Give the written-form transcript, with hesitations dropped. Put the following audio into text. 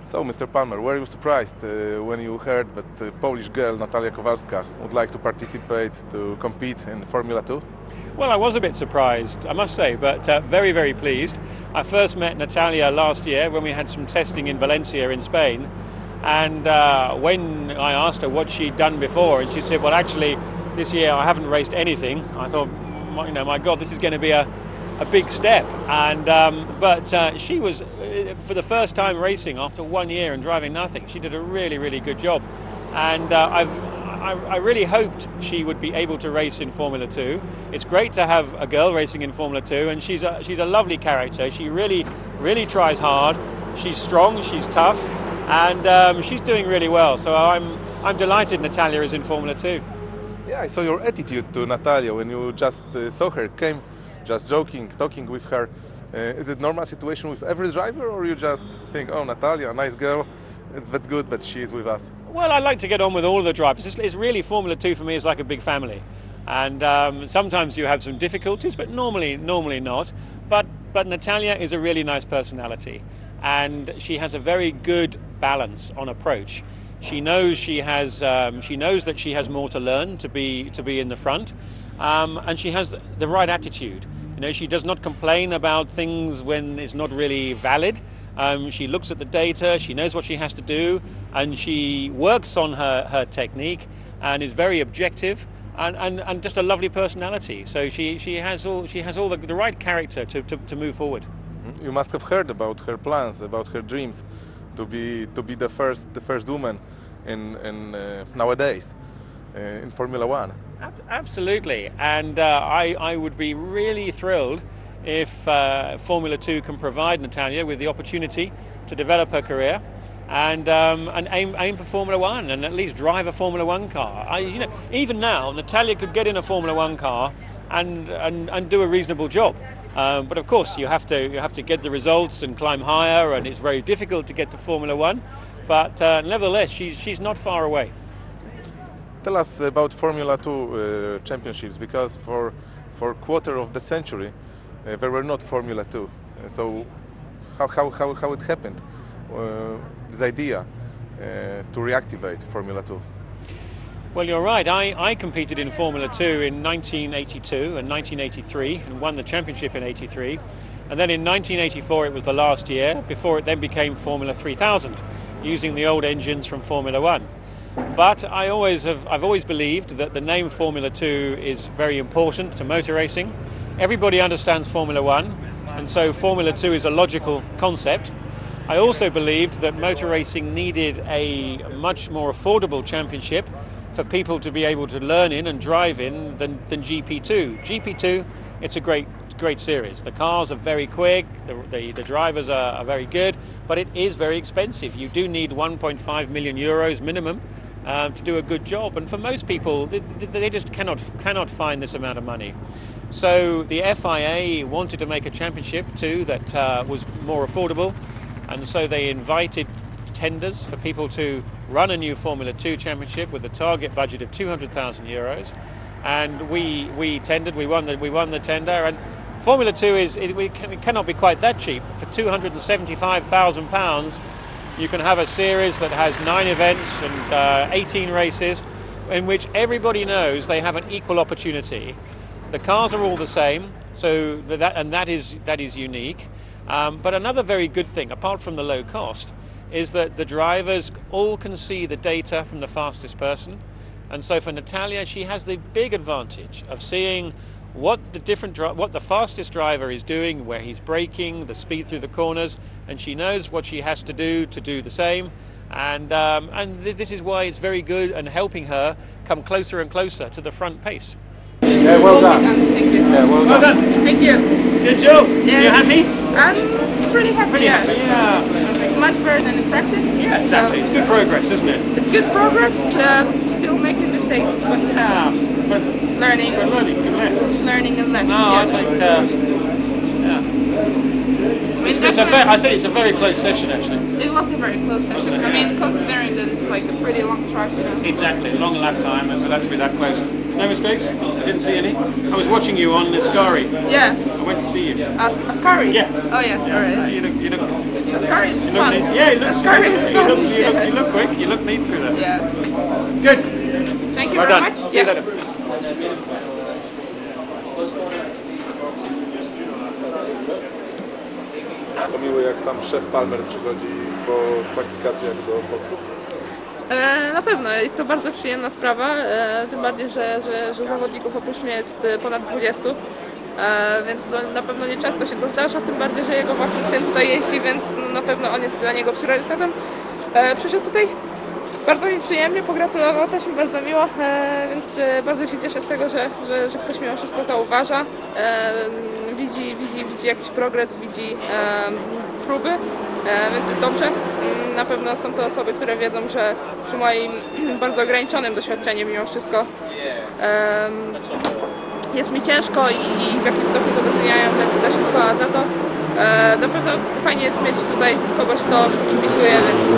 So, Mr. Palmer, were you surprised when you heard that the Polish girl Natalia Kowalska would like to participate, to compete in Formula 2? Well, I was a bit surprised, I must say, but very, very pleased. I first met Natalia last year when we had some testing in Valencia in Spain. And when I asked her what she'd done before, and she said, well, actually, this year I haven't raced anything. I thought, my God, this is going to be a big step. And but she was, for the first time racing after 1 year and driving nothing, she did a really, really good job. And I really hoped she would be able to race in Formula 2. It's great to have a girl racing in Formula 2, and she's a lovely character. She really, really tries hard. She's strong, she's tough, and she's doing really well. So I'm delighted Natalia is in Formula 2. Yeah, I saw your attitude to Natalia when you just saw her, came just joking, talking with her. Is it normal situation with every driver, or you just think, oh, Natalia, a nice girl, that's good that she is with us? Well, I like to get on with all of the drivers. It's really, Formula 2 for me is like a big family. And sometimes you have some difficulties, but normally not. But Natalia is a really nice personality, and she has a very good balance on approach. She knows that she has more to learn to be in the front, and she has the right attitude. She does not complain about things when it's not really valid. She looks at the data, she knows what she has to do, and she works on her technique and is very objective and just a lovely personality. So she has all the right character to move forward. You must have heard about her plans, about her dreams to be the first woman in nowadays in Formula 1. Absolutely, and I would be really thrilled if Formula 2 can provide Natalia with the opportunity to develop her career and aim for Formula 1 and at least drive a Formula 1 car. Even now, Natalia could get in a Formula 1 car and do a reasonable job. But of course, you have to get the results and climb higher, and it's very difficult to get to Formula 1. But nevertheless, she's not far away. Tell us about Formula 2 championships, because for a quarter of the century there were not Formula 2. So how it happened, this idea to reactivate Formula 2? Well, you're right. I competed in Formula 2 in 1982 and 1983 and won the championship in 83. And then in 1984 it was the last year before it then became Formula 3000, using the old engines from Formula 1. But I've always believed that the name Formula 2 is very important to motor racing. Everybody understands Formula 1, and so Formula 2 is a logical concept. I also believed that motor racing needed a much more affordable championship for people to be able to learn in and drive in than GP2. GP2, it's a great series. The cars are very quick, the drivers are very good, but it is very expensive. You do need 1.5 million euros minimum to do a good job, and for most people they just cannot find this amount of money. So the FIA wanted to make a championship too that was more affordable, and so they invited tenders for people to run a new Formula 2 championship with a target budget of 200,000 euros, and we tendered. We won the tender, and Formula 2 it cannot be quite that cheap. For £275,000, you can have a series that has 9 events and 18 races, in which everybody knows they have an equal opportunity. The cars are all the same, so that is unique. But another very good thing, apart from the low cost, is that the drivers all can see the data from the fastest person. And so for Natalia, she has the big advantage of seeing what the fastest driver is doing, where he's braking, the speed through the corners, and she knows what she has to do the same. And this is why it's very good and helping her come closer and closer to the front pace. Yeah, well done. Thank you. Yeah, well done. Thank you. Good job. Yes. You happy? I'm pretty happy. Yeah. Much better than in practice. Yeah, exactly. It's good progress, isn't it? It's good progress. Still making mistakes, but learning. But learning and less. Learning and less. No, yes. I think. Yeah. mean, I think it's a very close session, actually. it was a very close session. I mean, considering that it's like a pretty long track. Exactly, long lap time, and for that to be that close. No mistakes? Didn't see any? I was watching you on Ascari. Yeah. I went to see you. Ascari? Yeah. Oh yeah, alright. You look Ascari is fun. yeah, Ascari is fun. You look quick, you look neat through that. Yeah. Good. Thank you Well very done. much. See you later. To miło, jak sam szef Palmer przychodzi po kwalifikacjach do boksu. Na pewno, jest to bardzo przyjemna sprawa, tym bardziej, że zawodników oprócz mnie jest ponad 20, więc na pewno nie często się to zdarza, tym bardziej, że jego własny syn tutaj jeździ, więc na pewno on jest dla niego priorytetem. Przyszedł tutaj, bardzo mi przyjemnie, pogratulował, też mi bardzo miło, więc bardzo się cieszę z tego, że ktoś mimo wszystko zauważa, widzi jakiś progres, widzi próby, więc jest dobrze. Na pewno są to osoby, które wiedzą, że przy moim bardzo ograniczonym doświadczeniu mimo wszystko jest mi ciężko i w jakimś stopniu to doceniają, więc też im chwała za to. Na pewno fajnie jest mieć tutaj kogoś, kto kibicuje, więc